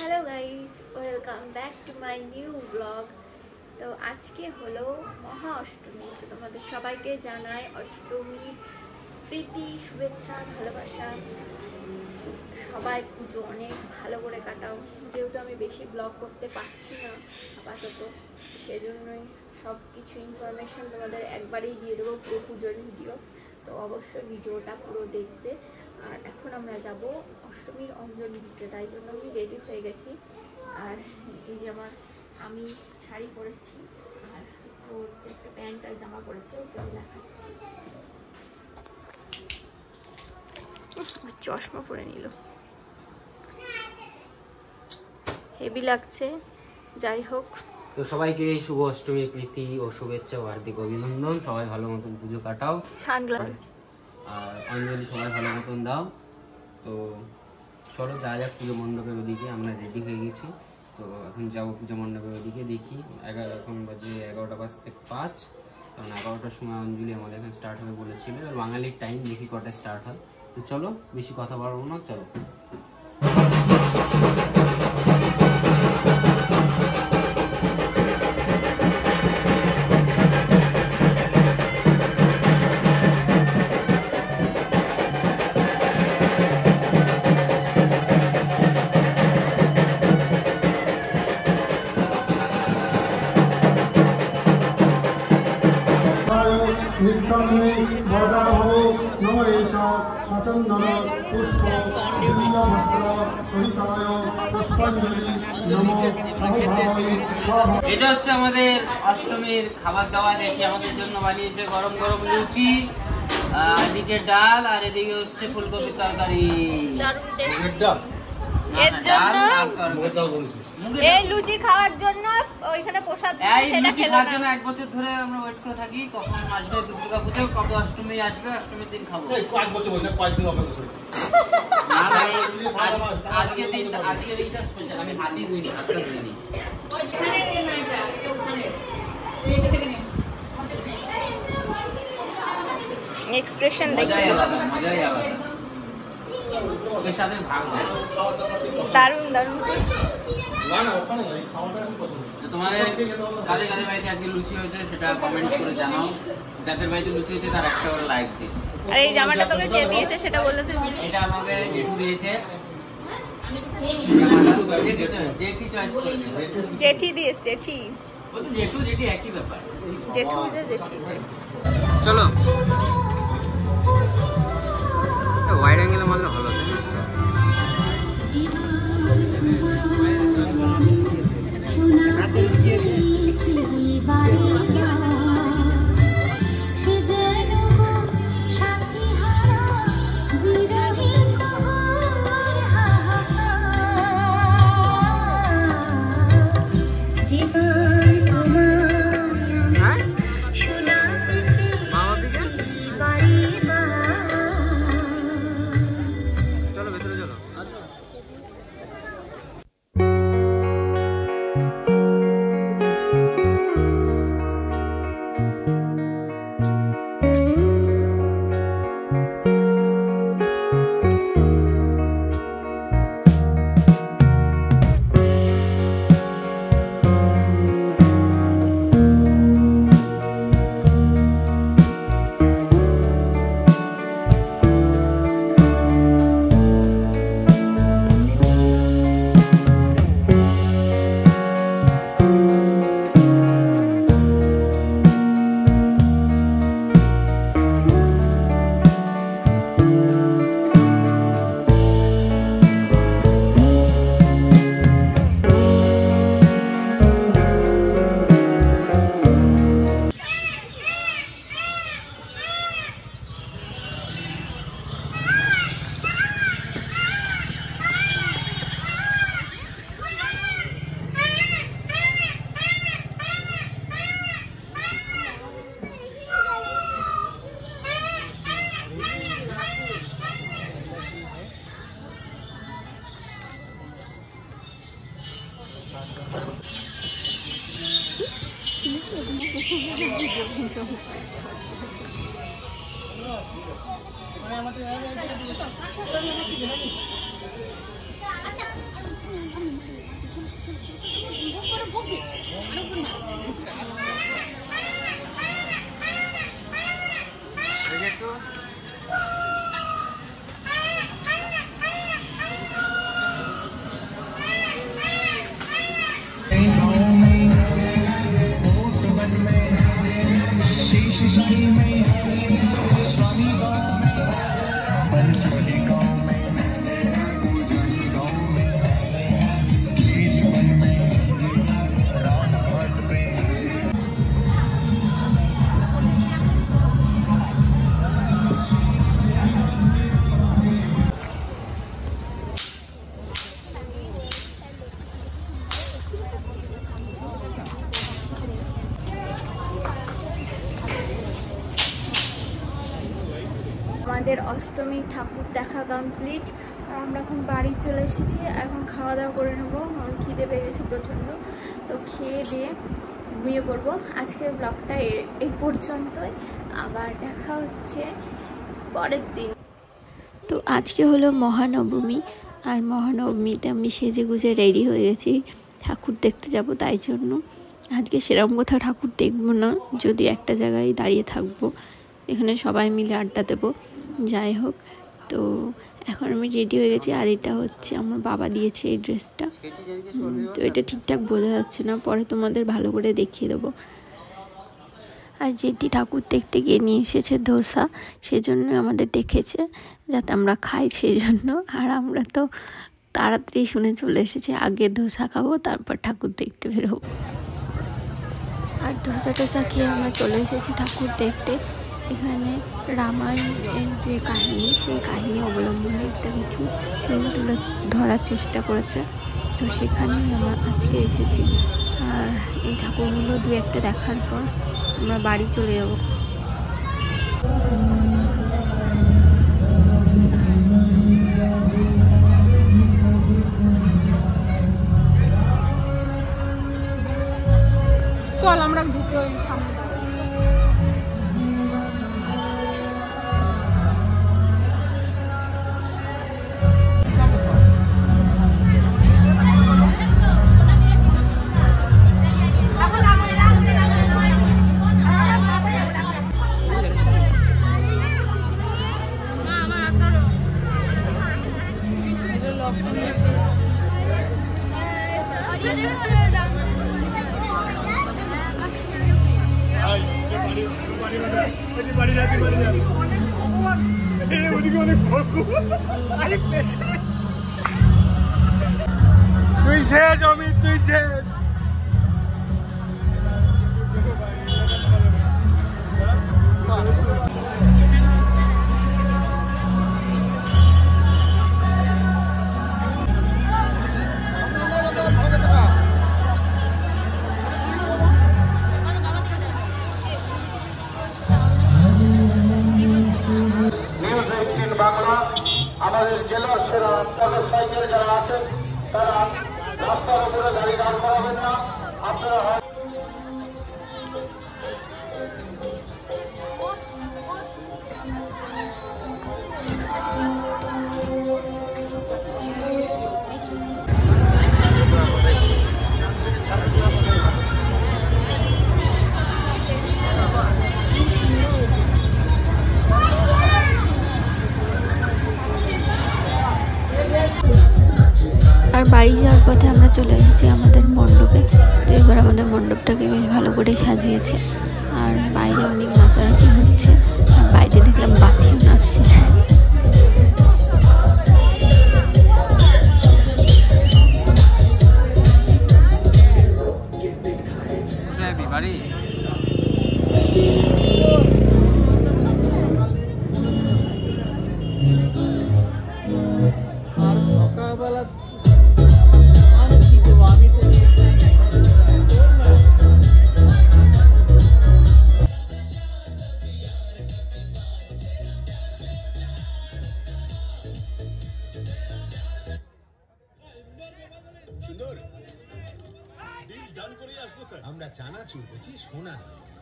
Hello guys, welcome back to my new blog. তো আজকে হলো মহা অষ্টমী। তো তোমাদের সবাইকে জানাই অষ্টমীর প্রীতি, শুভেচ্ছা, ভালোবাসা। সবাই পুজো অনেক ভালো করে কাটাও। যেহেতু আমি বেশি ব্লগ করতে পারছি না আপাতত, সেজন্যই সব কিছু ইনফরমেশন তোমাদের একবারেই দিয়ে দেবো, পুরো পুজোর ভিডিও। তো অবশ্যই ভিডিওটা পুরো দেখবে। আর এখন আমরা যাব অষ্টমীর অঞ্জলি দিতে, তাই জন্য আমি রেডি হয়ে গেছি। আর এই যে আমি শাড়ি পরেছি, আর হচ্ছে একটা প্যান্ট আর জামা পরেছে, ওকে আমি দেখাচ্ছি। চশমা পরে নিল, হেভি লাগছে। যাই হোক, তো সবাইকে শুভ অষ্টমীর প্রীতি ও শুভেচ্ছা ও হার্দিক অভিনন্দন। সবাই ভালো মতন পুজো কাটাও, আর অঞ্জলি সবাই ভালো মতন দাও। তো চলো যা যাক পুজো মণ্ডপের ওদিকে। আমরা রেডি হয়ে গেছি, তো এখন যাবো পুজো মণ্ডপের ওদিকে। দেখি এখন বাজে 11:05, কারণ 11টার সময় অঞ্জলি আমাদের এখানে স্টার্ট হবে বলেছিল। বাঙালির টাইম, দেখি কটায় স্টার্ট হয়। তো চলো, বেশি কথা বলবো না, চলো। নিষ্কামে বরদা ভব নম এষা সচন্দন পুষ্প বিভিন্ন ভদ্র সহিতায় পুষ্পাঞ্জলি নম এটা হচ্ছে আমাদের অষ্টমীর খাবার দাবার। দেখি আমাদের জন্য বানিয়েছে গরম গরম লুচি, এদিকে ডাল, আর এদিকে হচ্ছে ফুলকপির তরকারি। এর জন্য এই লুচি খাওয়ার জন্য ওইখানে প্রসাদ সেটা খেলাম না। 1 বছর ধরে আমরা ওয়েট করে থাকি কখন আসবে দুর্গা পুজো, কবে অষ্টমী আসবে, অষ্টমীর দিন খাবো। কয়েক বছর বললে কয়েকদিন অপেক্ষা করি। আজকে দিনটা স্পেশাল। আমি হাতই ধুইনি, হাতটা ধুইনি। এক্সপ্রেশন দেখি, মজাই আলাদা। ওদের সাথে ভাগ হয়। দারুণ দারুণ। তোমাদের কাদের কাদের বাড়িতে আজকে লুচি হয়েছে সেটা কমেন্ট করে জানাও। যাদের বাড়িতে লুচি হয়েছে তার একটা করে লাইক দিন। আর এই জামাটা তোকে কে দিয়েছে সেটা বলে তুমি। এটা আমাকে জেঠু দিয়েছে। জেঠি চয়েস করে দিয়েছে। জেঠি দিয়েছে, জেঠি। ও তো জেঠু জেঠি একই ব্যাপার। জেঠু যে জেঠি। চলো, ওয়াইড অ্যাঙ্গেলে মারলে ভালো হবে। আমাদের আমাদের অষ্টমী ঠাকুর দেখা কমপ্লিট। আর আমরা এখন বাড়ি চলে এসেছি। এখন খাওয়া দাওয়া করে নেবো, আমার খিদে পেয়ে গেছে প্রচণ্ড। তো খেয়ে দিয়ে ঘুমিয়ে পড়বো। আজকের ব্লগটা এই পর্যন্তই, আবার দেখা হচ্ছে পরের দিন। তো আজকে হলো মহানবমী, আর মহানবমীতে আমি সেজে গুজে রেডি হয়ে গেছি ঠাকুর দেখতে যাব। তাই জন্য আজকে সেরকম কোথাও ঠাকুর দেখবো না, যদি একটা জায়গায় দাঁড়িয়ে থাকবো, এখানে সবাই মিলে আড্ডা দেবো। যাই হোক, তো এখন আমি রেডি হয়ে গেছি। আর এটা হচ্ছে আমার বাবা দিয়েছে এই ড্রেসটা, তো এটা ঠিকঠাক বোঝা যাচ্ছে না, পরে তোমাদের ভালো করে দেখিয়ে দেবো। আর যেটি ঠাকুর দেখতে গিয়ে নিয়ে এসেছে ধোসা, সেজন্য আমাদের ডেকেছে যাতে আমরা খাই সেই জন্য। আর আমরা তো তাড়াতাড়ি শুনে চলে এসেছি, আগে ধোসা খাবো তারপর ঠাকুর দেখতে বেরোবো। আর ধোসা টোসা খেয়ে আমরা চলে এসেছি ঠাকুর দেখতে। এখানে রামায়ণের যে কাহিনী, সেই কাহিনী অবলম্বনে একটা কিছু থিম তুলে ধরার চেষ্টা করেছে, তো সেখানেই আমরা আজকে এসেছি। আর এই ঠাকুরগুলো দু একটা দেখার পর আমরা বাড়ি চলে যাব। চল আমরা ঢুকে ওই সামনে। তুই শেষ অমিত, তুই শেষ। বাংলা আমাদের জেলার সেরা মোটরসাইকেল যারা আছেন তারা রাস্তার উপরে গাড়ি দাঁড় করাবেন না। আপনারা আর বাড়ি যাওয়ার পথে আমরা চলে এসেছি আমাদের মণ্ডপে। তো এবার আমাদের মণ্ডপটাকে বেশ ভালো করে সাজিয়েছে, আর বাইরে অনেক নাচানাচি হচ্ছে, আর বাইরে দেখলাম পাখিও নাচছে। বাড়ি আর সকালবেলা আমরা চানাচুর পেয়েছি সোনা।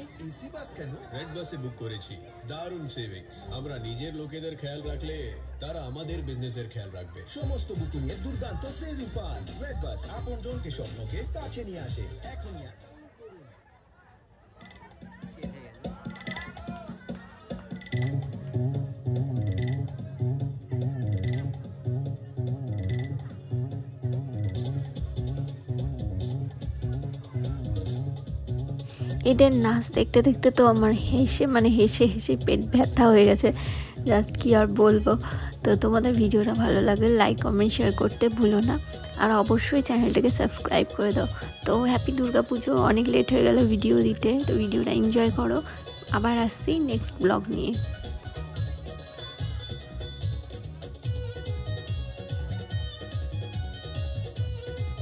এই এসি বাস কেন? রেড বাসে বুক করেছি, দারুণ সেভিংস। আমরা নিজের লোকেদের খেয়াল রাখলে তারা আমাদের বিজনেসের খেয়াল রাখবে। সমস্ত বুকিং এর দুর্দান্ত সেভিং পান। রেড বাস আপন জনকে স্বপ্নকে কাছে নিয়ে আসে। এখনই এদের নাচ দেখতে দেখতে তো আমার হেসে হেসে পেট ব্যথা হয়ে গেছে, জাস্ট কি আর বলবো। তো তোমাদের ভিডিওটা ভালো লাগলে লাইক কমেন্ট শেয়ার করতে ভুলো না, আর অবশ্যই চ্যানেলটাকে সাবস্ক্রাইব করে দাও। তো হ্যাপি দুর্গা পুজো, অনেক লেট হয়ে গেল ভিডিও দিতে, তো ভিডিওটা এনজয় করো। আবার আসছি নেক্সট ব্লগ নিয়ে।